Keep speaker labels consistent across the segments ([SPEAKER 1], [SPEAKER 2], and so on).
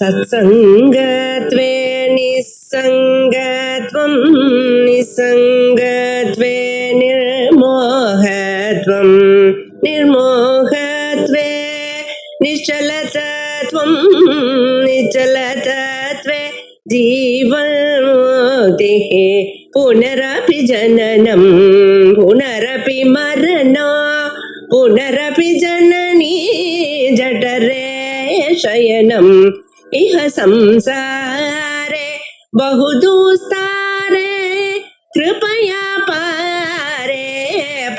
[SPEAKER 1] सत्सङ्गत्वे निस्सङ्गत्वं निस्सङ्गत्वे निर्मोहत्वं निर्मोहत्वे निश्चलतत्वं निश्चलतत्वे जीवन्मुक्तिः पुनरपि जननं पुनरपि मरणं पुनरपि जननी जठरे शयनम् इह संसारे बहुदुस्तारे कृपया पारे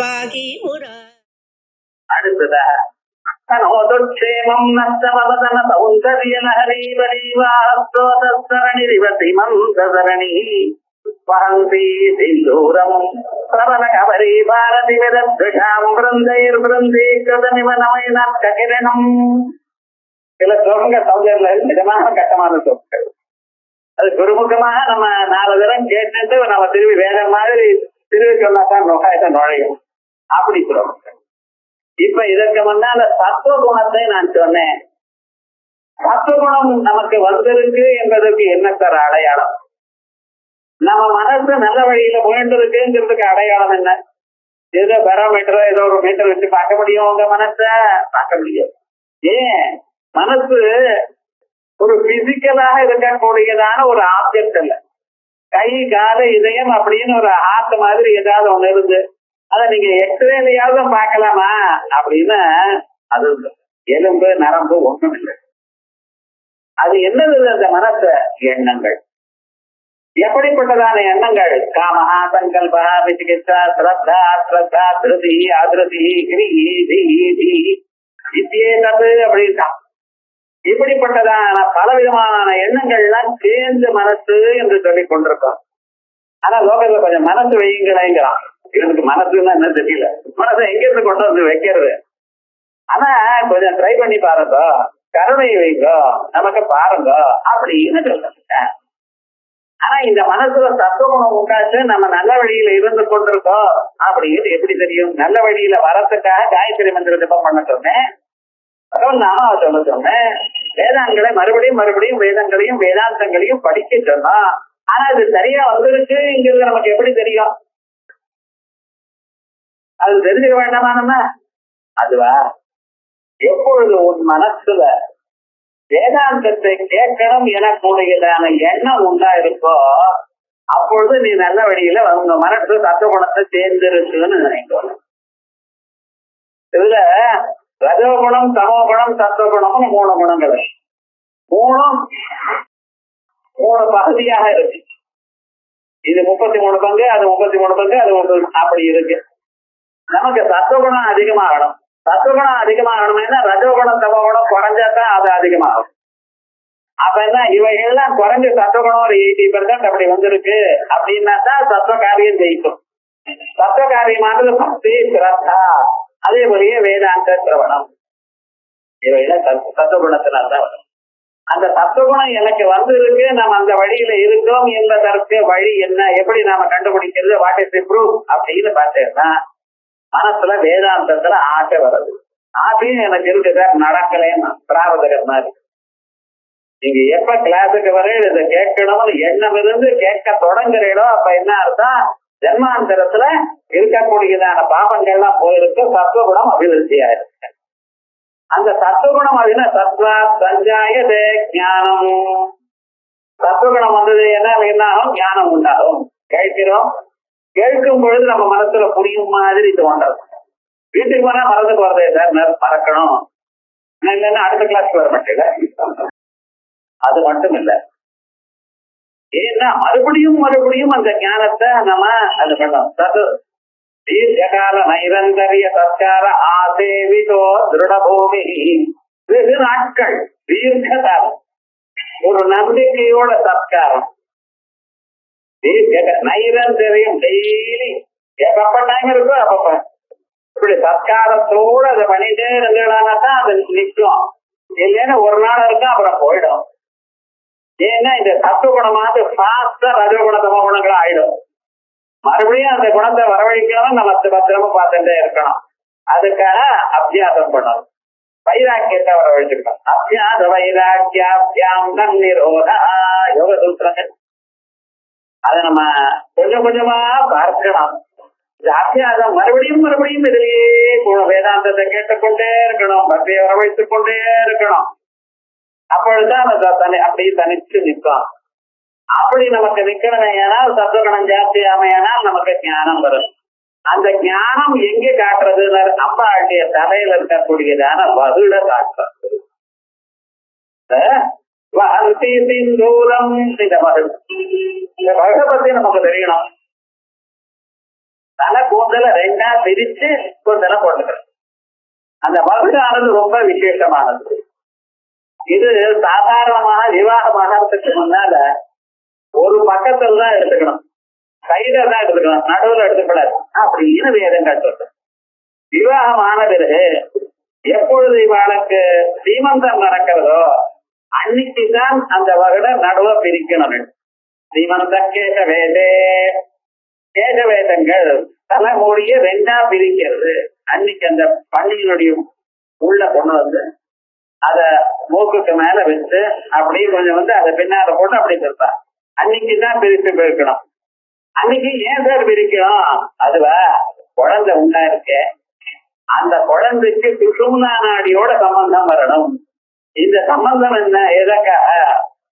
[SPEAKER 1] पाहि मुरा.
[SPEAKER 2] அடுத்ததாக தனோதுட்சேமம் நஷ்டவதன சௌந்தர்யலஹரி வரிவாஸ்தோதரணி மந்தரணி பரந்தி சிந்தூரம் பிரபலகவரி பாரதி விரத்ஷாம் பிருந்தைர் பிருந்தி கிருதமிவ நமைனக்கிரணம். சில ஸ்லோகங்கள் சௌந்தர்யில நிஜமாக கட்டமான சொற்கள். அது குருமுகமாக நம்ம 4 தரம் கேட்டுட்டு நம்ம திரும்பி வேற மாதிரி திரும்பி சொன்னாதான் நோக்காயத்தை நுழையும். அப்படி ஸ்லோகங்கள். இப்ப இதற்கு முன்னால சத்துவ குணத்தை நான் சொன்னேன். சத்துவகுணம் நமக்கு வந்திருக்கு என்பதற்கு என்ன சார் அடையாளம்? நம்ம மனசு நல்ல வழியில முயன்றிருக்குங்கிறதுக்கு அடையாளம் என்ன? ஏதோ பேரோமீட்டரோ ஏதோ ஒரு மீட்டர் வச்சு பார்க்க முடியும் உங்க மனச? பார்க்க முடியும். ஏன்? மனசு ஒரு பிசிக்கலாக இருக்கக்கூடியதான ஒரு ஆப்ஜெக்ட் இல்ல. கை கால இதயம் அப்படின்னு ஒரு ஹார்ட் மாதிரி ஏதாவது ஒண்ணு இருந்து அத நீங்க எக்ஸ்ரேலையாவது பார்க்கலாமா அப்படின்னா அது எலும்பு நரம்பு ஒண்ணும் இல்லை. அது என்னது? அந்த மனச எண்ணங்கள். எப்படிப்பட்டதான எண்ணங்கள்? காமஹா சங்கல்பா விசிகிச்சா ஸ்ரத்தா அஸ்ரத்தா திருதி அதிருதி இத்தியேதது அப்படின்ட்டான். இப்படிப்பட்டதான பலவிதமான எண்ணங்கள்லாம் சேர்ந்து மனசு என்று சொல்லிக் கொண்டிருக்கோம். ஆனா லோகத்துல கொஞ்சம் மனசு வையுங்களேங்கிறான். இவனுக்கு மனசுன்னா என்ன தெரியல. மனசை எங்க இருந்து கொண்டு வந்து வைக்கிறது? ஆனா கொஞ்சம் ட்ரை பண்ணி பாருங்க, கருணை வைங்க, நமக்கு பாருங்க அப்படின்னு சொல்லுங்க. ஆனா இந்த மனசுல தத்துவகுணம் உண்டாச்சு, நம்ம நல்ல வழியில இருந்து கொண்டிருக்கோம் அப்படின்னு எப்படி தெரியும்? நல்ல வழியில வரத்துக்காக காயத்ரி மந்திர ஜபம் பண்ண சொன்னேன், நாமாவை சொல்ல சொன்னேன், வேதாங்களை மறுபடியும் மறுபடியும் வேதங்களையும் வேதாந்தங்களையும் படிக்க சொன்னோம். ஆனா இது சரியா வந்திருக்குங்கிறது நமக்கு எப்படி தெரியும்? அது தெரிஞ்சுக்க வேண்டாமா நம்ம? அதுவா, எப்பொழுது உன் மனசுல வேதாந்தத்தை கேட்கணும் எனக்கூடியதான எண்ணம் உண்டா இருக்கோ அப்பொழுது நீ நல்ல வழியில உங்க மனசு தத்துவகுணத்தை சேர்ந்திருக்குன்னு நினைக்கணும். இதுல ரஜோகுணம், தமோகுணம், சத்துவகுணம்னு 3 குணங்கள். 3 பகுதியாக இருக்கு. இது 33 பங்கு, அது 33 பங்கு, அது 1 அப்படி இருக்கு. நமக்கு சத்துவகுணம் அதிகமாகணும். சத்துவகுணம் அதிகமாகணும்னா ரஜோகுணம் தமோகுணம் குறைஞ்சாதான் அது அதிகமாகும். அப்ப என்ன, இவைகள்லாம் குறைஞ்சு சத்துவகுணம் ஒரு 80% அப்படி வந்திருக்கு அப்படின்னா தான் சத்துவ காரியம் ஜெயிக்கும். சத்துவ காரியமானது பக்தி, சிரத்தா, அதே போலயே வேதாந்த சிரவணம், இவையெல்லாம் சத்துவகுணத்தினால்தான் வரும். அந்த சத்துவகுணம் எனக்கு வந்திருக்கு, நம்ம அந்த வழியில இருக்கோம் என்பதற்கு வழி என்ன, எப்படி நாம கண்டுபிடிக்கிறது, வாட் இஸ் தி ப்ரூஃப் அப்படின்னு பார்த்தேன்னா மனசுல வேதாந்தத்துல ஆசை வருது. ஆசையும் எனக்கு இருக்கு சார், நடக்கலைன்னு பிராரதகர் மாதிரி. நீங்க எப்ப கிளாஸுக்கு வர இதை கேட்கணும்னு எண்ணம் இருந்து கேட்க தொடங்குறீங்களோ அப்ப என்ன அர்த்தம்? ஜென்மாந்தரத்துல இருக்கக்கூடியதான பாவங்கள்லாம் போயிருக்கு, சத்துவகுணம் அபிவிருத்தியா இருக்கு. அந்த சத்துவகுணம் அப்படின்னா சத்வா சஞ்சாய ஞானம். சத்துவகுணம் வந்தது என்ன ஆகும்? ஞானம் உண்டாகும். கேட்கிறோம், கேட்கும் பொழுது நம்ம மனசுல புரியும் மாதிரி தோன்றது. வீட்டுக்கு போனா மறந்துக்கு வரதே சார், மறக்கணும் இல்லைன்னா அடுத்த கிளாஸ்க்கு வர மாட்டேல. அது மட்டும் இல்ல, ஏன்னா மறுபடியும் மறுபடியும் அந்த ஞானத்தை நம்ம அது பண்ணோம். தீர்க்கால நைரந்தரிய சத்கார ஆசேவிதோ திருடபூமி. வெகு நாட்கள், தீர்க்ககாலம், ஒரு நம்பிக்கையோட சத்காரம், நைரந்தரியம் டெய்லி எப்ப டைம் இருக்கோ அப்பப்ப இப்படி சத்காரத்தோடு அதை பண்ணிட்டே இருந்தாதான் அது நிற்கும். இல்லைன்னா ஒரு நாள் இருக்கும் அப்புறம் போயிடும். ஏன்னா இந்த சத்துவகுணமானது ஃபாஸ்டா ரஜகுண தமோ குணங்களா ஆயிடும். மறுபடியும் அந்த குணத்தை வரவழைக்கணும், நம்ம பத்திரமா பார்த்துட்டே இருக்கணும். அதுக்காக அபியாசம் பண்ணணும். வைராக்கியத்தை வரவழைச்சிருக்கோம். அத்தியாத வைராக்கியாபியாம் தன்னிரோதா யோக சூத்திரங்கள். அதை நம்ம கொஞ்சம் கொஞ்சமா பார்க்கணும். இந்த அத்தியாசம் மறுபடியும் மறுபடியும் இதுலயே வேதாந்தத்தை கேட்டுக்கொண்டே இருக்கணும், பக்தியை வரவழைத்துக் கொண்டே இருக்கணும். அப்பொழுதுதான் அப்படியே தனிச்சு நிற்கும். அப்படி நமக்கு நிக்கணுமே ஏனால் சத்துவகுணம் ஜாஸ்தி ஆமையானால் நமக்கு ஞானம் வரும். அந்த ஞானம் எங்கே காட்டுறது? அம்பாளுடைய தலையில இருக்கக்கூடியதான வகுட காட்டுறது. சிந்தூரம் இந்த மகள், இந்த மகளை பத்தி நமக்கு தெரியணும். தலை கூந்தல ரெண்டா பிரிச்சு கூந்தல போட்டுக்கிறது. அந்த மகுடானது ரொம்ப விசேஷமானது. இது சாதாரணமான விவாகமாகறதுக்கு முன்னால ஒரு பக்கத்துல தான் எடுத்துக்கணும், சைடுல தான் எடுத்துக்கணும், நடுவுல எடுத்துக்கூடாது அப்படின்னு வேதம் காட்டுறது. விவாகமான பிறகு எப்பொழுது இவாளுக்கு சீமந்தம் நடக்கிறதோ அன்னைக்குதான் அந்த வகுட நடுவ பிரிக்கணும். சீமந்த கேசவேதே, கேசவேதங்கள் தலைமூடிய ரெண்டா பிரிக்கிறது. அன்னைக்கு அந்த பண்டிகையினுடைய உள்ள கொண்டு வந்து அத மூக்குக்கு மேல வச்சு அப்படியே கொஞ்சம் அதை பின்னால போட்டு அப்படி இருப்பா. அன்னைக்குதான் பிரித்து போயிருக்கணும். அன்னைக்கு ஏன் சார் பிரிக்கணும்? அதுவா குழந்தை உண்டா இருக்க, அந்த குழந்தைக்கு சுஷும்னா நாடியோட சம்பந்தம் வரணும். இந்த சம்பந்தம் என்ன, எதற்காக?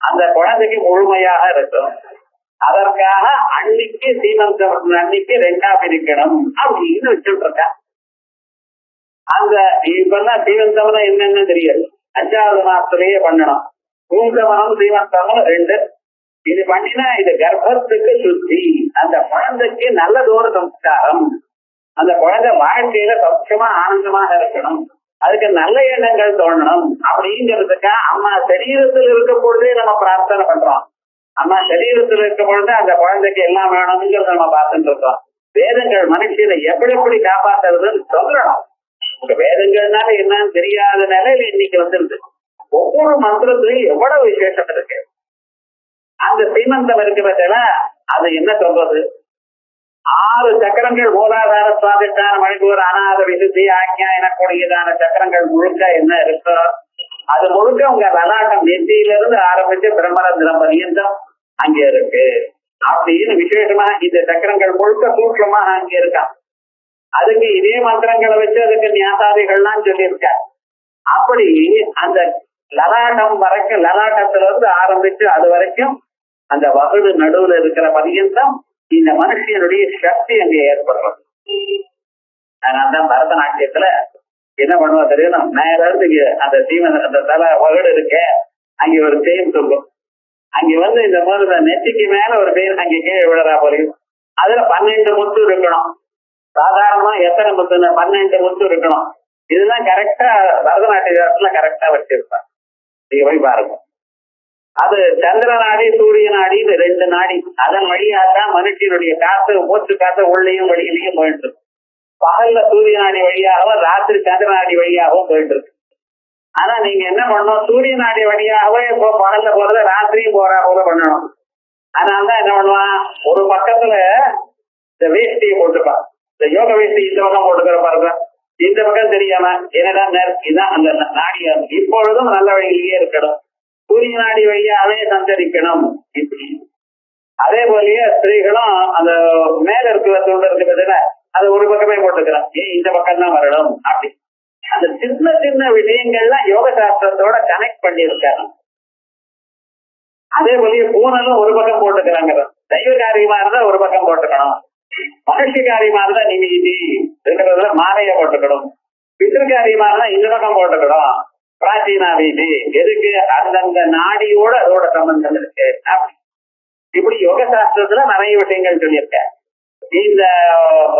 [SPEAKER 2] அந்த குழந்தைக்கு முழுமையாக இருக்கும். அதற்காக அன்னைக்கு சீமந்தம் அன்னைக்கு ரெண்டா பிரிக்கணும் அப்படின்னு வச்சுட்டு இருக்கா. அந்த இப்பெல்லாம் சீமந்தம்னா என்னன்னு தெரியாது, 5வது மாசத்திலேயே பண்ணணும். பூங்கமனம் சீமந்தமும் 2. இது பண்ணினா இது கர்ப்பத்துக்கு சுத்தி, அந்த குழந்தைக்கு நல்லதொரு சம்ஸ்காரம். அந்த குழந்தை வாழ்க்கையில சௌக்கியமா ஆனந்தமாக இருக்கணும், அதுக்கு நல்ல எண்ணங்கள் தோணணும் அப்படிங்கிறதுக்கா அம்மா சரீரத்தில் இருக்கும் பொழுதே நம்ம பிரார்த்தனை பண்றோம். அம்மா சரீரத்தில் இருக்கும் பொழுது அந்த குழந்தைக்கு எல்லாம் வேணும்ங்கிறத நம்ம பார்த்துட்டு இருக்கோம். வேதங்கள் மனுஷனை எப்படி எப்படி காப்பாத்துறதுன்னு சொல்லணும். வேதங்கள்னால என்னன்னு தெரியாத நிலையில இன்னைக்கு வந்துருது. ஒவ்வொரு மந்திரத்திலையும் எவ்வளவு விசேஷம் இருக்கு. அந்த சீமந்தம் இருக்கிறதுல அது என்ன சொல்றது? 6 சக்கரங்கள் மூலாதார சுவாதிஷ்டான மணிக்கூர் அநாத விசுத்தி ஆக்ஞா எனக்கூடியதான சக்கரங்கள் முழுக்க என்ன இருக்கோ அது முழுக்க உங்க லலாட்டம் நெத்தியிலிருந்து ஆரம்பிச்சு பிரம்மரந்திரம் பரியந்தம் அங்க இருக்கு அப்படின்னு விசேஷமா இந்த சக்கரங்கள் முழுக்க சூட்சமாக அங்க இருக்கான். அதுக்கு இதே மந்திரங்களை வச்சு அதுக்கு ஞாசாதிகள்லாம் சொல்லியிருக்க. அப்படி அந்த லலாட்டம் வரைக்கும், லலாட்டத்துல இருந்து ஆரம்பிச்சு அது வரைக்கும் அந்த வகுடு நடுவுல இருக்கிற பரியந்தம் இந்த மனுஷனுடைய சக்தி அங்க ஏற்படுறது. அதனால்தான் பரதநாட்டியத்துல என்ன பண்ணுவா தெரியும், மேல இருந்து அந்த அந்த தலை வகுடு இருக்க அங்க ஒரு தேன் சொல்லும். அங்க இந்த மாதிரி நெத்திக்கு மேல ஒரு பேர் அங்க கீழே விழறா போலையும். அதுல 12 முத்து இருக்கணும். சாதாரணமா எத்தனை முத்து? 12 முத்து இருக்கணும். இதுதான் கரெக்டா பரதநாட்டியத்துல கரெக்டா வச்சிருப்பாங்க. நீங்க போய் பாருங்க. அது சந்திர நாடி சூரிய நாடின்னு 2 நாடி. அதன் வழியாதான் மனுஷனுடைய காசு மூச்சு காசு உள்ளேயும் வெளியிலையும் போயிட்டு இருக்கு. பகல்ல சூரிய நாடி வழியாகவும் ராத்திரி சந்திர நாடி வழியாகவும் போயிட்டு இருக்கு. ஆனா நீங்க என்ன பண்ணணும், சூரிய நாடி வழியாகவே இப்போ பகல்ல போறத ராத்திரியும் போறா போல பண்ணணும். அதனாலதான் என்ன பண்ணுவான், ஒரு பக்கத்துல இந்த வேஷ்டியை போட்டுப்பான். இந்த யோக வேஷ்டி இந்த பக்கம் போட்டுக்கிற பாருங்க, இந்த பக்கம் தெரியாம என்னடா இதான் அந்த நாடி இப்பொழுதும் நல்ல வழியிலேயே இருக்கணும், சூரிய நாடி வழியாவே சஞ்சரிக்கணும். அதே போலயே ஸ்திரீகளும் அந்த மேல இருக்கிற தூண்டு இருக்கிறதுல அது ஒரு பக்கமே போட்டுக்கிறான். ஏன் இந்த பக்கம் தான் வரணும் அப்படி. அந்த சின்ன சின்ன விஷயங்கள்லாம் யோக சாஸ்திரத்தோட கனெக்ட் பண்ணியிருக்காங்க. அதே போலயே பூனலும் ஒரு பக்கம் போட்டுக்கிறாங்க. தெய்வ காரியமா இருந்தா ஒரு பக்கம் போட்டுக்கணும், மனுஷ காரியமா இருந்தா நிமிதி இருக்கிறதுல மாலைய போட்டுக்கணும், பித்திருக்காரியமா இருந்தா இந்த பக்கம் போட்டுக்கணும், பிராச்சீனா வீதி எதுக்கு அந்தந்த நாடியோட அதோட சம்பந்தம் இருக்கு. இப்படி யோக சாஸ்திரத்துல நிறைய விஷயங்கள் சொல்லியிருக்க. இந்த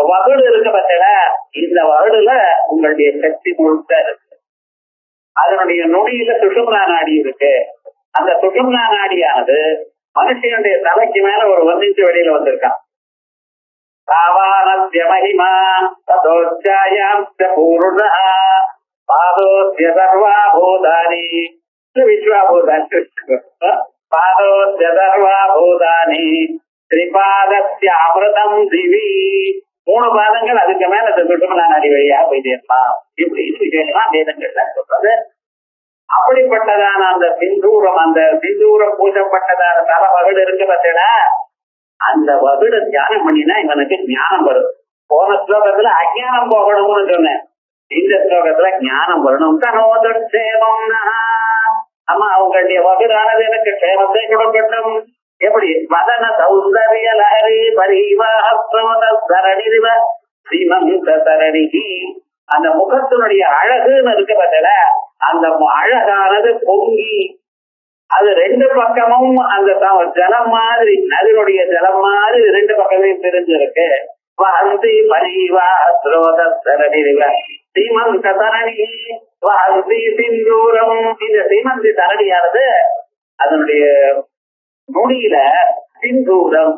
[SPEAKER 2] வகுடு இருக்க பட்சல இந்த வகுடுல உங்களுடைய சக்தி முழுக்க இருக்கு. அதனுடைய நொடியில சுஷும்னா நாடி இருக்கு. அந்த சுஷும்னா நாடியானது மனுஷனுடைய தலைக்கு மேல ஒரு 1 இன்ச் வெளியில வந்திருக்கான். சாவானஸ்ய மகிமா ததோச்சாயாம் பூர்ணா பாதோஸ்ய சர்வா பூதானி விஸ்வாபூதானி பாதோஸ்ய சர்வா பூதானி திரிபாதஸ்ய அமிர்தம் திவி 3 பாதங்கள் அதுக்கு மேல சொல்லிட்டு நான் அடி வழியா போயிட்டே இருப்பான். இப்படி விசேஷமா வேதங்கள்ல சொல்றது. அப்படிப்பட்டதான அந்த சிந்தூரம் பூஜப்பட்டதான தல வகுடு இருக்கு பார்த்தீங்கன்னா, அந்த வகுட தியானம் பண்ணினா இவனுக்கு ஞானம் வரும். போன ஸ்லோகத்துல அஜானம் போகணும்னு சொன்னேன். இந்த ஸ்லோகத்துல ஞானம் வரணும். தனோதேமம் அம்மா அவங்களுடைய வகுடானது எனக்கு க்ஷேமத்தை கொடுக்கட்டும். எப்படி வதன சௌந்தரிய லஹரி பரிவாஹரணி ஸ்ரீமந்த தரணி. அந்த முகத்தினுடைய அழகுன்னு இருக்க பார்த்தல, அந்த அழகானது பொங்கி அது 2 பக்கமும் அந்த ஜலம் மாதிரி, நதியுடைய ஜலம் மாதிரி 2 பக்கமும் தெரிஞ்சிருக்கு. வந்தி பரிவாஹரணி சீமந்த தரணி வந்தி சிந்தூரம். இந்த சீமந்தி தரணியானது அதனுடைய நுனியில சிந்தூரம்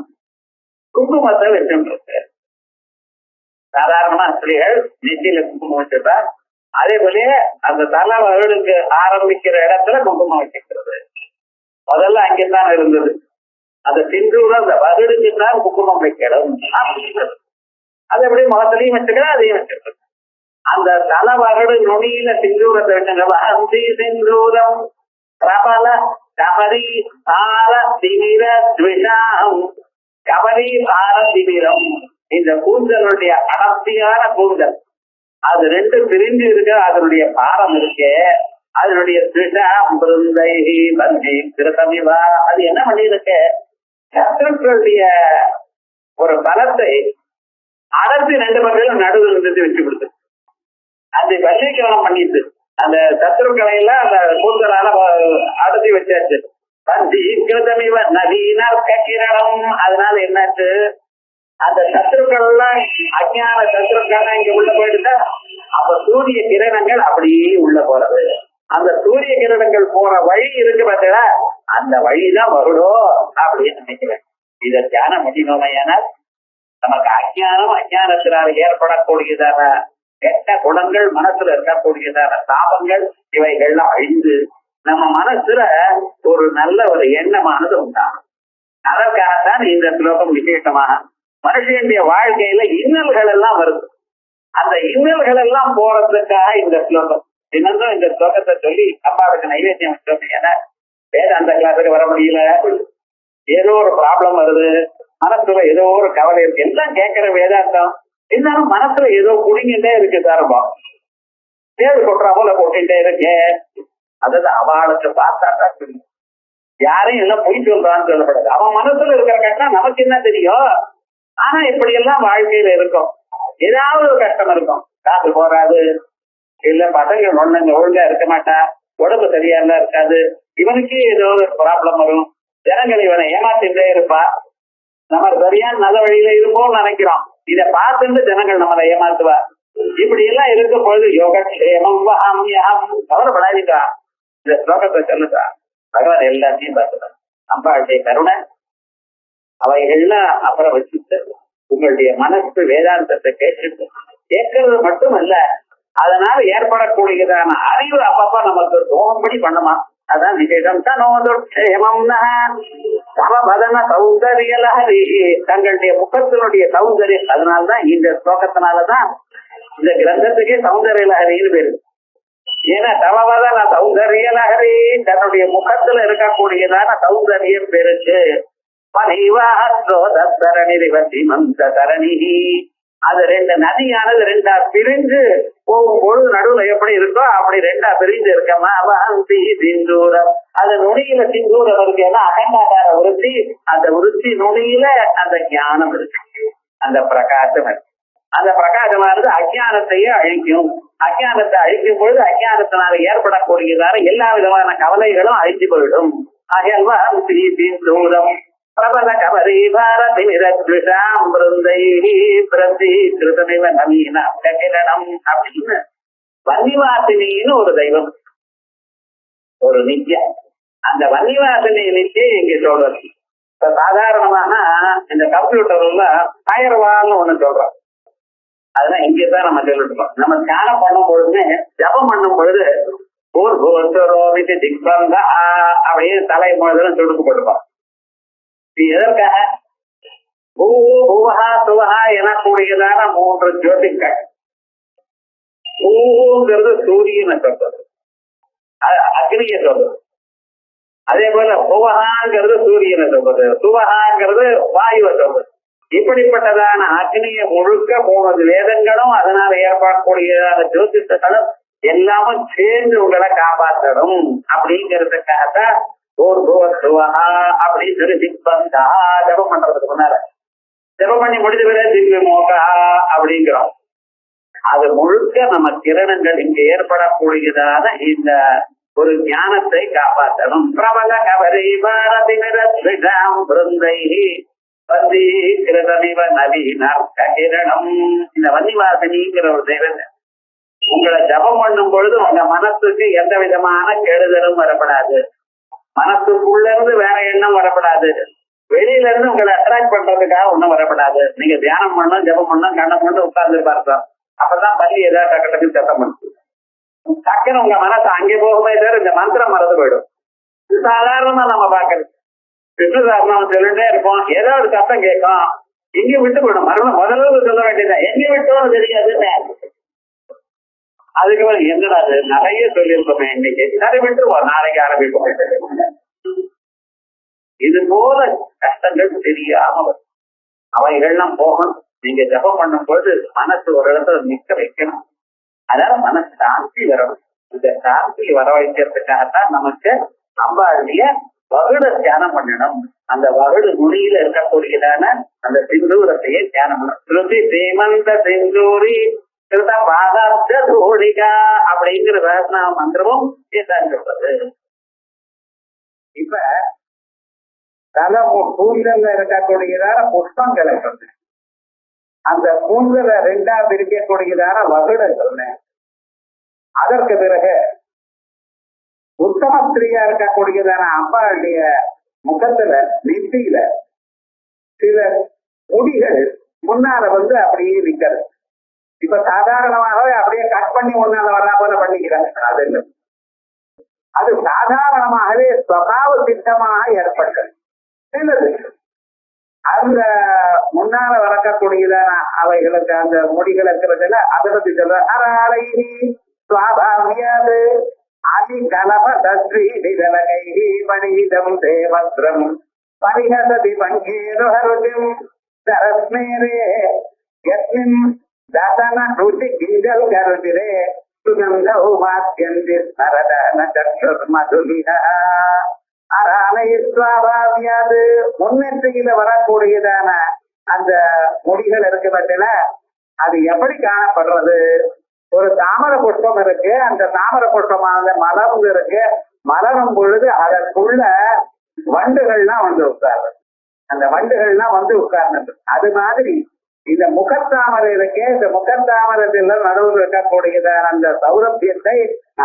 [SPEAKER 2] குங்குமத்தை வச்சுருக்கு. சாதாரணமா ஸ்திரீகள் நெத்தியில குங்குமம் வச்சிருப்பா. அதே போல அந்த தலை வகுடுக்கு ஆரம்பிக்கிற இடத்துல குங்குமம் வச்சிருக்கிறது. முதல்ல அங்கேதான் இருந்தது. அந்த சிந்தூரம் அந்த வகுடுக்கு தான் குங்குமம் வைக்கணும் அப்படிங்கிறது. அது எப்படி முகத்திலையும் வச்சுக்கலாம், அதையும் வச்சிருக்கிறது. அந்த தலை வகுடு நுனியில சிந்தூரத்தை வச்சுங்க. சிந்தூரம் பிரபல கபரி பார திமிர த்விஷாம். கபரி பார திமிரம், இந்த கூந்தலுடைய அடர்த்தியான கூந்தல் அது 2 பிரிஞ்சு இருக்க, அதனுடைய பாரம் இருக்கு. அதனுடைய த்விஷாம் பிருந்தை பந்தி திருத்தமிவா. அது என்ன பண்ணிருக்கு, சத்துருக்களுடைய ஒரு பலத்தை அடர்த்தி 2 பக்கங்களும் நடுவில் இருந்து வச்சு கொடுத்து அது வசீகரணம் பண்ணிட்டு அந்த சத்துருக்களை எல்லாம் அந்த கூந்தலால அடர்த்தி வச்சாச்சு. பந்தி கிருதமிவ நவீன கிரணம். அதனால என்னாச்சு, அந்த சத்துருக்கள் எல்லாம் அஞ்ஞான சத்துருக்கள் இங்க உள்ள போயிடுதா, அப்ப சூரிய கிரணங்கள் அப்படியே உள்ள போறது. அந்த சூரிய கிரணங்கள் போற வழி இருக்கு பார்த்தா, அந்த வழிதான் வருடும் அப்படின்னு நினைக்கிறேன். இதை தியானம் பண்ணினோமையானால் நமக்கு அஞ்ஞானத்தினால் ஏற்படக்கூடியதான கெட்ட குணங்கள், மனசுல இருக்கக்கூடியதான தாபங்கள் இவைகள்லாம் அழிந்து நம்ம மனசுல ஒரு நல்ல ஒரு எண்ணமானது உண்டாகும். அதற்காகத்தான் இந்த ஸ்லோகம் விசேஷமாக மனுஷனுடைய வாழ்க்கையில இன்னல்கள் எல்லாம் வருது. அந்த இன்னல்கள் எல்லாம் போறதுக்காக இந்த ஸ்லோகம். தினந்தும் இந்த ஸ்லோகத்தை சொல்லி அப்பாவுக்கு நைவேத்தியம் வச்சோம். ஏன்னா வேதாந்த கிளாஸுக்கு வர முடியல, ஏதோ ஒரு ப்ராப்ளம் வருது, மனசுல ஏதோ ஒரு கவலை இருக்கு, எல்லாம் கேட்கிற வேதாந்தம் இருந்தாலும் மனசுல ஏதோ குடிங்கிட்டே இருக்கு. சாரம்பம் தேவை கொட்டுறா போல கொட்டுட்டே இருக்கு. அதாவது அவளுக்கு பார்த்தாதான் தெரியும். யாரையும் எல்லாம் பொய் சொல்றான்னு சொல்லப்படாது. அவன் மனசுல இருக்கிற கஷ்டம் நமக்கு என்ன தெரியும். ஆனா இப்படி எல்லாம் வாழ்க்கையில இருக்கும். ஏதாவது ஒரு கஷ்டம் இருக்கும். காசு போறாது, இல்ல பசங்க ஒழுங்கா இருக்க மாட்டா, உடம்பு சரியா இருந்தா இருக்காது, இவனுக்கு ஏதோ ஒரு ப்ராப்ளம் வரும். ஜனங்கள் இவனை ஏமாத்திட்டே இருப்பா. நம்ம சரியான நல்ல வழியில இருப்போம்னு நினைக்கிறோம். இதை பார்த்துட்டு ஜனங்கள் நம்மளை ஏமாத்துவா. இப்படி எல்லாம் இருக்கும் பொழுது யோகக்ஷேமம் கவலைப்படாதீங்கா. இந்த ஸ்லோகத்தை சொல்லுதா பகவான் எல்லாத்தையும் பார்த்துதான். அம்பாளுடைய கருணை அவைகள்லாம் அப்புறம் வச்சுட்டு உங்களுடைய மனசு வேதாந்தத்தை கேட்கறது மட்டும் இல்ல, அதனால ஏற்படக்கூடியதான அறிவு அப்பப்ப நமக்கு தோணும்படி பண்ணுமா. அதான் விசேஷம். தனோதேமம்னா சமபதன சௌந்தரிய லஹரி, தங்களுடைய முகத்தினுடைய சௌந்தரியம். அதனால்தான் இந்த ஸ்லோகத்தினாலதான் இந்த கிரந்தத்துக்கே சௌந்தரிய லஹரின்னு பேரு. ஏன்னா சமபதன சௌந்தரிய லஹரி, தன்னுடைய முகத்துல இருக்கக்கூடியதான சௌந்தரியம் பெருக்கு. அது 2 நதியானது 2ஆ பிரிஞ்சு போகும்பொழுது நடுவுல எப்படி இருக்கோ அப்படி 2ஆ பிரிஞ்சு இருக்கமா. சிந்தூரம், அது நுனியில சிந்தூரம் இருக்கு. ஏன்னா அகண்டாகார விருத்தி, அந்த விருத்தி நுனியில அந்த ஞானம் இருக்கு, அந்த பிரகாசம் இருக்கு. அந்த பிரகாசமானது அஞ்ஞானத்தையே அழிக்கும். அஞ்ஞானத்தை அழிக்கும் பொழுது அஞ்ஞானத்தினால ஏற்படக்கூடியதான எல்லா விதமான கவலைகளும் அழிஞ்சு போயிடும். ஆகையால்வா சிந்தூரம் பிரபல கபரி பாரதி மிரத்விஷாம் பிருந்தை பிரதி கிருதமிவ நவீன கிரணம் அப்படின்னு வன்னிவாசினின்னு ஒரு தெய்வம், ஒரு நித்தியம். அந்த வன்னிவாசினி நித்தியம் இங்க சொல்றது. இப்ப சாதாரணமான இந்த கம்ப்யூட்டர்ல ஃபயர்வால்னு ஒண்ணு சொல்றோம். அதுதான் இங்கதான் நம்ம சொல்லிட்டு நம்ம தியானம் பண்ணும் பொழுதுமே ஜபம் பண்ணும் பொழுது திக்பந்தா அப்படியே தலை முழுதும் சொடுக்கப்பட்டிருப்போம். இது எதற்காக? பூவஹா சுவஹா எனக்கூடியதான 3 ஜோதிகள். பூங்கிறது சூரியனை சொல்றது, அக்னியை சொல்றது. அதே போல புவஹாங்கிறது சூரியனை சொல்றது, சுவஹாங்கிறது வாயுவை சொல்றது. இப்படிப்பட்டதான அக்னியை முழுக்க 3 வேதங்களும் அதனால ஏற்படக்கூடியதான ஜோதிஷங்களும் எல்லாமும் சேர்ந்து உங்களை காப்பாற்றணும் அப்படிங்கிறதுக்காகத்தான் அப்படின்னு சொல்லி சிப்பந்தா ஜபம் பண்றதுக்கு முன்னால ஜபம் பண்ணி முடிஞ்ச பிறகு திவ்ய மோகா அப்படிங்கிறோம். அது முழுக்க நம்ம கிரணங்கள் இங்க ஏற்படக்கூடியதான இந்த ஒரு ஞானத்தை காப்பாற்றணும். பிரபல கபரி பாரதி நிரத்விதாம் பிருந்தை வந்தீகிருதமிவ நவீனம். இந்த வன்னிவாசினிங்கிற ஒரு தெய்வம் உங்களை ஜபம் பண்ணும் பொழுது உங்க மனசுக்கு எந்த விதமான கெடுதலும் வரப்படாது, மனசுக்குள்ள இருந்து வேற எண்ணம் வரப்படாது, வெளியில இருந்து உங்களை அட்ராக்ட் பண்றதுக்காக ஒண்ணும் வரப்படாது. நீங்க தியானம் பண்ணணும், ஜபம் பண்ணணும், கண்ணம் பண்ணி உட்கார்ந்து பார்த்தோம். அப்பதான் பள்ளி ஏதாவது டக்கு டக்குன்னு சத்தம் பண்ணுது. டக்குன்னு உங்க மனசு அங்கே போகுமே தவிர இந்த மந்திரம் மறந்து போயிடும். சாதாரணமா நம்ம பாக்குறது விஷ்ணு சாரணம் சொல்லிட்டே இருப்போம், ஏதோ ஒரு சத்தம் கேட்கும், எங்க விட்டு போயிடும். மறுபடியும் முதல்ல சொல்ல வேண்டியதான், எங்க விட்டோம் தெரியாதுன்னு. அதுக்கப்புறம் என்னடா அது நிறைய சொல்லியிருக்கோமே, இன்னைக்கு சரி விட்டுருவோம், நாளைக்கு ஆரம்பிப்போம். இது போல கஷ்டங்கள் தெரியாம வரும். அவைகள்லாம் போகணும். நீங்க ஜபம் பண்ணும் பொழுது மனசு ஒரு இடத்துல நிக்க வைக்கணும். அதனால மனசு சாந்தி வரணும். இந்த சாந்தி வர வைக்கிறதுக்காகத்தான் நமக்கு அம்பாளுடைய வகுட தியானம் பண்ணணும். அந்த வகுடு நுனியில இருக்கக்கூடியதான அந்த சிந்தூரத்தையே தியானம் பண்ணணும். ஸ்ருதி சீமந்த சிந்தூரி கிருத பாதாப்த தோழிகா அப்படிங்கிற மந்திரமும் இதுதான் சொல்றது. இப்ப தலை கூந்தல்ல இருக்கக்கூடியதான புஷ்பங்களை சொன்னேன், அந்த கூந்தல 2ஆ பிரிக்கக்கூடியதான வகுட சொன்னேன். அதற்கு பிறகு உத்தம ஸ்திரீயா இருக்கக்கூடியதான அம்பாளுடைய முகத்துல நெத்தியில சில முடிகள் முன்னால அப்படியே நிக்கிறது. இப்ப சாதாரணமாகவே அப்படியே கட் பண்ணி முன்னால வரா போல பண்ணிக்கிறாங்க. அது இல்லை, அது சாதாரணமாகவே ஸ்வபாவ சித்தமாக ஏற்பட்டது. சிலது அந்த முன்னால வளர்க்கக்கூடியதான அவைகளுக்கு அந்த முடிகள் இருக்கிறதுல அதை பத்தி சொல்ற அராலைஹி ஸ்வாபாவியாது அதி கலப தஸ்ரீ விதலகைஹி பணிதம் தேவத்ரம் பரிஹசதி பங்கேருஹருதிம் தரஸ்மேரே யஸ்மின் தசன ருச்சி கிஞ்சல் கருதிரே சுகந்தௌ மாத்யந்தி ஸ்மரதன சக்ஷுர் மதுலிஹா. அராலைஸ்வாபாவியாது முன்னெற்றியில வரக்கூடியதான அந்த முடிகள் இருக்கு பட்சல அது எப்படி காணப்படுறது? ஒரு தாமரை புஷ்பம் இருக்கு, அந்த தாமரை புஷ்பமானது மலர்ந்து இருக்கு. மலரும் பொழுது அதற்குள்ள வண்டுகள்லாம் உட்கார்ந்து, அந்த வண்டுகள்லாம் உட்கார்ந்து. அது மாதிரி இந்த முகத்தாமரை இருக்கே, இந்த முகத்தாமரத்தில் நடுவில் இருக்கக்கூடியதான அந்த சௌரபியத்தை,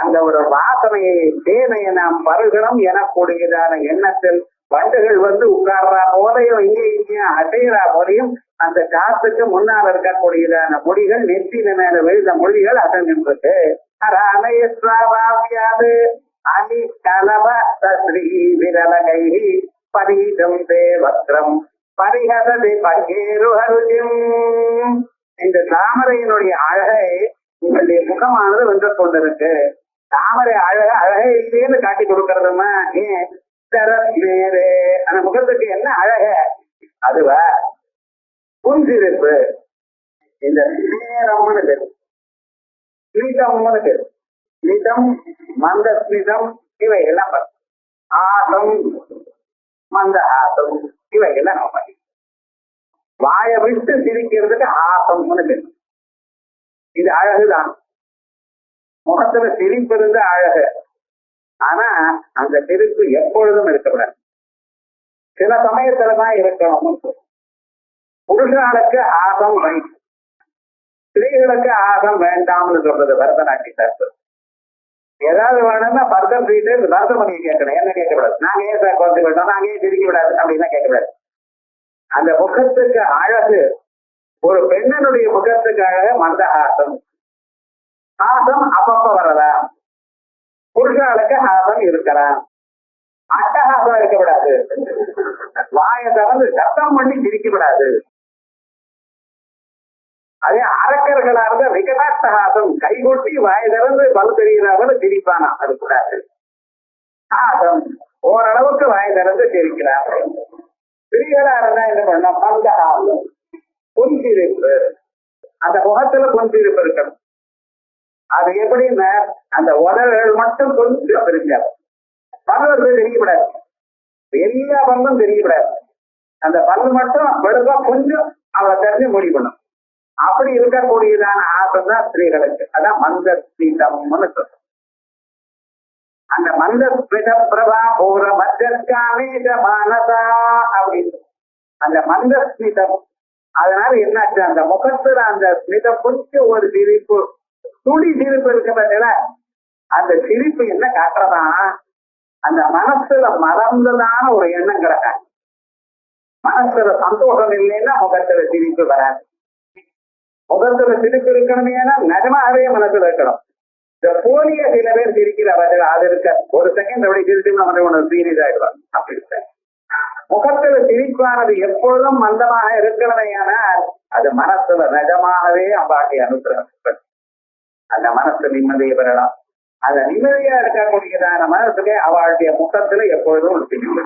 [SPEAKER 2] அந்த ஒரு வாசனையை தேனையை நாம் பருகணும் எனக்கூடியதான எண்ணத்தில் வண்டுகள் உட்கார்றா போதையும் இங்கேயும் அசைகிறா போதையும் அந்த காத்துக்கு முன்னால் இருக்கக்கூடியதான மொழிகள் நெற்றின மேல விழுந்த மொழிகள் அசைந்திருக்கு. அராலையாது அலி கலப ஸ்ரீ விரலகை பரீதம் தேவத்ரம் பரிஹசதி பங்கேருஹருதிம். இந்த தாமரையினுடைய அழகை உங்களுடைய முகமானது வென்று கொண்டிருக்கு. தாமரை அழகே இல்லைன்னு காட்டி கொடுக்கறதுமா ஏன் தரஸ்மேரே, அந்த முகத்துக்கு என்ன அழக? அதுவா புஞ்சிருப்பு. இந்த ஸ்நேரம்னு பேரு, ஸ்மிதம்னு பேரு. ஸ்மிதம், மந்த ஸ்மிதம் இவைகள்லாம் ஆசம், மந்த ஆசம் இவைகள்லாம் நம்ம பண்ணி வாய விட்டு சிரிக்கிறதுக்கு ஆசம்னு பேரு. இது அழகுதான். முகத்துல சிரிப்பு இருந்த அழகு. ஆனா அந்த சிரிப்பு எப்பொழுதும் இருக்கக்கூடாது, சில சமயத்துலதான் இருக்கணும். புருஷர்களுக்கு ஆசம் ரைட், ஸ்திரீகளுக்கு ஆசம் வேண்டாம்னு சொல்றது பரதநாட்டிய சாஸ்திரம். ஏதாவது வேணும்னா பர்தம் செய்து பரதம் பண்ணி கேட்கணும், என்ன கேட்கக்கூடாது. நாங்க ஏன் சார் குறைச்சு விட்டோம், நாங்க ஏன் சிரிக்க விடாது அப்படின்னா கேட்கக்கூடாது. அந்த முகத்துக்கு அழகு, ஒரு பெண்ணனுடைய முகத்துக்கு அழகு மந்த ஆசம். ஆசம் அப்பப்ப வரலாம், புருஷர்களுக்கு ஆசம் இருக்கலாம். அட்டகாசம் இருக்கக்கூடாது, வாயை திறந்து சத்தம் பண்ணி சிரிக்கப்படாது. அதே அரக்கர்களா இருந்த விகடாட்டகாசம், கைகொட்டி வாயை திறந்து பல் தெரிகிறார்கள் சிரிப்பானா, அது கூடாது. ஆசம் ஓரளவுக்கு வாயை திறந்து சிரிக்கிறார். ஸ்திரீகளா இருந்தா என்ன பண்ண, மந்தகாசம், புன்சிரிப்பு, அந்த முகத்துல புன்சிரிப்பு இருக்கணும். அது எப்படின்னா அந்த உதவுகள் மட்டும் கொஞ்சம் தெரிஞ்சாரு, பல்லு தெரியப்படாது, எல்லா பல்லும் தெரியப்படாது, அந்த பல்லு மட்டும் வெறுப்பா கொஞ்சம் அவளை தெரிஞ்சு முடிக்கணும். அப்படி இருக்கக்கூடியதான ஆசம் தான் ஸ்திரீகளுக்கு. அதான் மந்த ஸ்மிதம்னு சொல்றோம். அந்த மந்த ஸ்மித பிரபா போற மத்தியமேஜ மானதா அப்படின்னு அந்த மந்த ஸ்மிதம். அதனால என்னாச்சு, அந்த முகத்துல அந்த ஸ்மிதம் கொஞ்சம் ஒரு சிரிப்பு, துளி சிரிப்பு இருக்கிறதுல அந்த சிரிப்பு என்ன காட்டுறதா, அந்த மனசுல மறந்துதான ஒரு எண்ணம் கிடக்க. மனசுல சந்தோஷம் இல்லைன்னா முகத்துல சிரிப்பு வராது. முகத்துல சிரிப்பு இருக்கணுமே, நிஜமாவே மனசுல இருக்கணும். இந்த போலிய சில பேர் சிரிக்கிறவர்கள் அது இருக்க ஒரு செகண்ட் அப்படி சிரிச்சு நம்ம சீரியஸ் ஆயிடுவாங்க. அப்படி இருக்க முகத்துல சிரிப்பானது எப்பொழுதும் மந்தமாக இருக்கணுமே, ஆனால் அது மனசுல நிஜமாகவே அம்பாட்டி அனுப்புறாங்க. அந்த மனசு நிம்மதியை பெறலாம். அந்த நிம்மதியா இருக்கக்கூடியதான மனசுக்கு அவளுடைய முகத்துல எப்பொழுதும் ஒரு சிரிப்பு.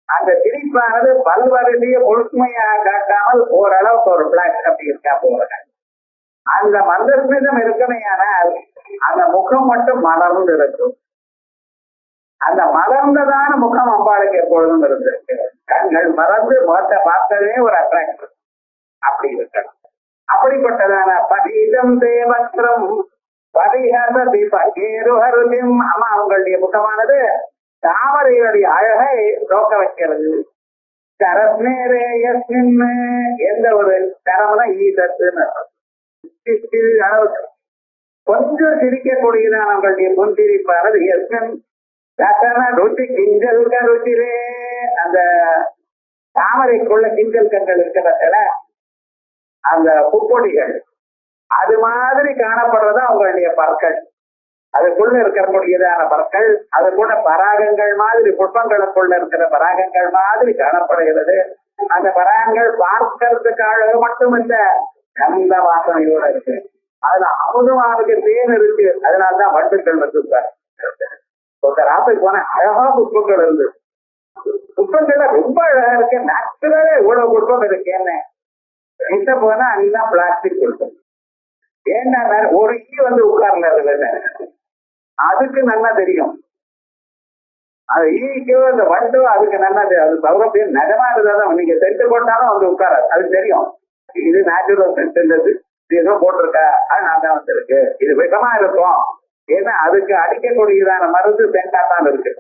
[SPEAKER 2] அந்த சிரிப்பானது பல்வரிசைய முழுமையாக காட்டாமல் ஓரளவுக்கு ஒரு பிளாக் அப்படி இருக்கா போறாங்க. அந்த மந்தஸ்மிதம் இருக்கணையானால் அந்த முகம் மட்டும் மலர்ந்து இருக்கும். அந்த மலர்ந்ததான முகம் அம்பாளுக்கு எப்பொழுதும் இருந்திருக்கு. கண்கள் மறந்து முகத்தை பார்த்ததே ஒரு அட்ராக்ஷன் அப்படி இருக்கணும். அப்படிப்பட்டதான பதீதம் தேவத்திரம் பதிகதி பகேருஹருதிம். அம்மா அவங்களுடைய முகமானது தாமரையுடைய அழகை நோக்க வைக்கிறது. கரஸ்மேரேயஸ்மின் எந்த ஒரு கரம்னா ஈசத்துன்னு அளவுக்கு கொஞ்சம் சிரிக்கக்கூடியதான் அவங்களுடைய புன்சிரிப்பானது. எஸ்மின் ரசன ருச்சி கிஞ்சல் கருச்சிரே, அந்த தாமரைக்குள்ள கிஞ்சல் கண்கள் இருக்கிறதுல அந்த புப்பொடிகள் அது மாதிரி காணப்படுறது அவங்களுடைய பற்கள். அதுக்குள்ள இருக்கக்கூடியதான பற்கள், அது கூட பராகங்கள் மாதிரி, புஷ்பங்களுக்குள்ள இருக்கிற பராகங்கள் மாதிரி காணப்படுகிறது. அந்த பராகங்கள் பார்க்கறதுக்காக மட்டுமில்ல, நல்ல வாசனையோட இருக்கு. அதுல அமுதமானது தேன் இருக்கு. அதனாலதான் வண்டுகள் வந்திருக்காரு. ஒருத்தர் ஆசை போன அழகா புஷ்பங்கள் இருந்து, புஷ்பங்கள்ல ரொம்ப அழகா இருக்கு, நேச்சுரலா இவ்வளவு புஷ்பம் இருக்கேன்னு கிட்ட போனா எல்லாம் பிளாஸ்டிக் இருக்கும். ஏன்னா ஒரு ஈ வந்து உட்கார்ல அதுல, அதுக்கு நல்லா தெரியும். அது ஈக்கோ இந்த வண்டோ அதுக்கு நல்லா தெரியும். அது தவிர பேர் நிஜமா இருந்தாதான் நீங்க சென்ட் போட்டாலும் வந்து உட்காராது, அதுக்கு தெரியும். இது நேச்சுரல் சென்ட், இது ஏதோ போட்டிருக்கா, அது நான் தான் வந்துருக்கு, இது விஷமா இருக்கும். ஏன்னா அதுக்கு அடிக்கக்கூடியதான மருந்து சென்டாத்தான் இருக்கு.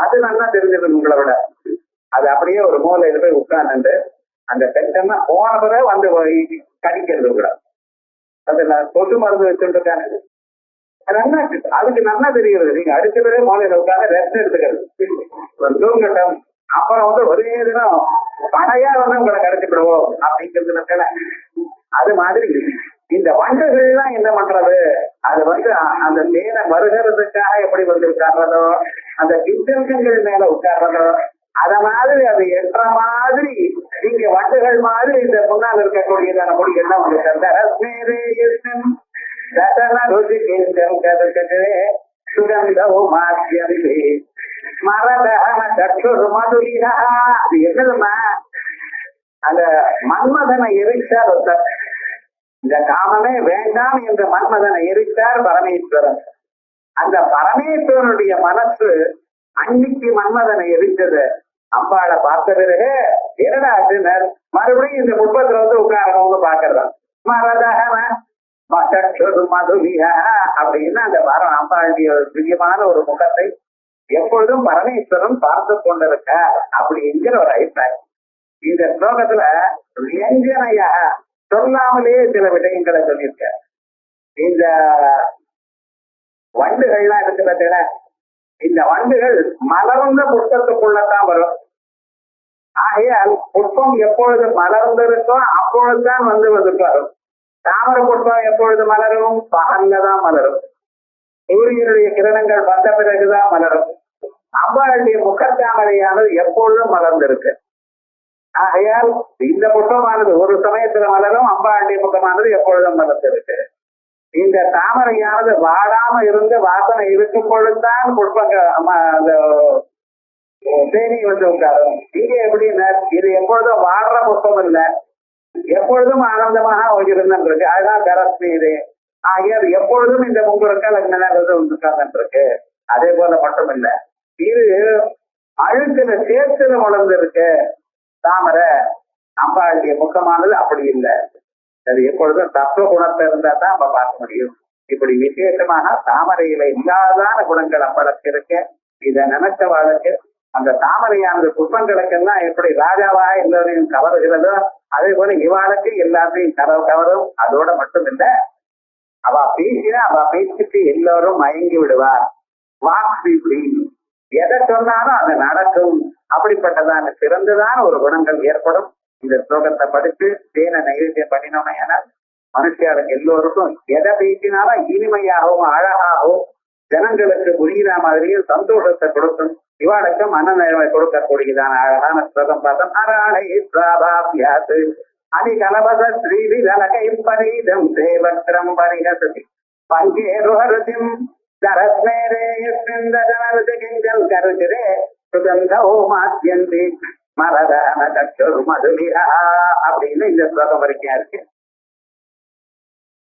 [SPEAKER 2] அது நல்லா தெரிஞ்சிருக்கு உங்களை விட. அது அப்படியே ஒரு மூலையில போய் உட்கார்ந்து அந்த சென்டர்னா போன பிறகு வந்து கடிக்கிறது கூட. அதுல சொட்டு மருந்து வச்சுட்டு இருக்காங்க. அதுக்கு நல்லா தெரிகிறது. நீங்க அடுத்த பிறகு மூலையில உட்காந்து ரெஸ்ட் எடுத்துக்கிறது தூங்கட்டும். அப்புறம் வந்து ஒரே தினம் படையா வந்து உங்களை கிடைச்சிடுவோம் அப்படிங்கிறது. அது மாதிரி இந்த வண்டுகள்லாம் என்ன பண்றது, அது வந்து அந்த தேனை வருகிறதுக்காக எப்படி வந்து உட்கார்றதோ, அந்த கிச்சன்கள் மேல உட்கார்றதோ, அத மாதிரி அது என்ற மாதிரி இங்க வண்டுகள் மாதிரி இந்த முன்னால் இருக்கக்கூடியதான மொழிகள்லாம் வந்து அது என்னதுன்னா அந்த மன்மதனை எரிச்சார் ஒருத்தர். இந்த காமமே வேண்டாம் என்று மன்மதனை எரித்தார் பரமேஸ்வரன். அந்த பரமேஸ்வரனுடைய மனசு அன்னைக்கு மன்மதனை எரிச்சது. அம்பாளை பார்த்த பிறகு என்னடா ஆச்சுனர், மறுபடியும் இந்த புஷ்பத்துல வந்து உட்காரணும்னு பாக்குறதான். மரதகன மதுவியா அப்படின்னு அந்த வரம் அம்பாளுடைய பிரியமான ஒரு முகத்தை எப்பொழுதும் பரமேஸ்வரன் பார்த்து கொண்டிருக்கார் அப்படிங்கிற ஒரு அபிப்பிராயம். இந்த ஸ்லோகத்துல வியஞ்சனையா சொல்லாமலே சில விடயங்களை சொல்லியிருக்க. இந்த வண்டுகள்லாம் இருக்கிறதுல இந்த வண்டுகள் மலர்ந்த புஷ்பத்துக்குள்ளதான் வரும். ஆகையால் புஷ்பம் எப்பொழுது மலர்ந்திருக்கோ அப்பொழுதுதான் வந்து வரும். தாமரை புஷ்பம் எப்பொழுது மலரும், பகல்லதான் மலரும். சூரியனுடைய கிரணங்கள் வந்த பிறகுதான் மலரும். அம்பாளுடைய முகத்தாமரையானது எப்பொழுதும் மலர்ந்திருக்கு. ஆகையால் இந்த புஷ்பமானது ஒரு சமயத்துல மலரும், அம்பாளுடைய முகமானது எப்பொழுதும் மலர்ந்திருக்கு. இந்த தாமரையானது வாடாம இருந்து வாசனை இருக்கும் பொழுதுதான் புஷ்பங்கள் அந்த தேனி வந்து உட்காரும். இங்க எப்படின்னா இது எப்பொழுதும் வாடுற புஷ்பம் இல்ல, எப்பொழுதும் ஆனந்தமாக இருந்திருக்கு. அதுதான் கரஸ்மி இது. ஆகியால் எப்பொழுதும் இந்த முங்குறக்கால் உட்கார்ந்துருக்கு. அதே போல மட்டும் இல்ல, இது அழுத்துல சேர்த்துல வளர்ந்திருக்கு தாமரை. அம்பாளுடைய முகமானது அப்படி இல்லை, அது எப்பொழுதும் தத்துவ குணத்தை இருந்தா தான் நம்ம பார்க்க முடியும். இப்படி விசேஷமாக தாமரையில இல்லாதான குணங்கள் அம்பளுக்கு இருக்கு. இதை நினைச்சவாளுக்கு அந்த தாமரையானது புஷ்பங்களுக்கெல்லாம் எப்படி ராஜாவா எல்லோரையும் கவருகிறதோ அதே போல இவாளுக்கு எல்லாத்தையும் கவரும். அதோட மட்டும் இல்ல, அவ பேசினா அவ பேச்சுக்கு எல்லோரும் மயங்கி விடுவார். வாக்கு எதை சொன்னாலும் அது நடக்கும். அப்படிப்பட்டதான சிறந்ததான ஒரு குணங்கள் ஏற்படும். இந்த ஸ்லோகத்தை படித்து தேனை நைவேத்தியம் பண்ணினோம்னா மனுஷியாளுக்கு எல்லோருக்கும் எதை பேசினாலும் இனிமையாகவும் அழகாகவும் ஜனங்களுக்கு புரிகிற மாதிரியும் சந்தோஷத்தை கொடுக்கும். இவாளுக்கு மன நிறைவை கொடுக்கக்கூடியதான அழகான ஸ்லோகம் பார்த்தோம். அராளை பிராபாபியாது அதிகலபத ஸ்ரீவிதலகை பரீதம் தேவக்ரம் பரிஹசதி பங்கேருஹருதிம் தரஸ்மேரேயஸ்மிந்தஜனருதிகிஞ்சல் கருதிரே சுகந்தோ மாத்யந்தி மரதான கச்சொரு மதுலிஹா அப்படின்னு இந்த ஸ்லோகம் வரைக்கும் இருக்கு.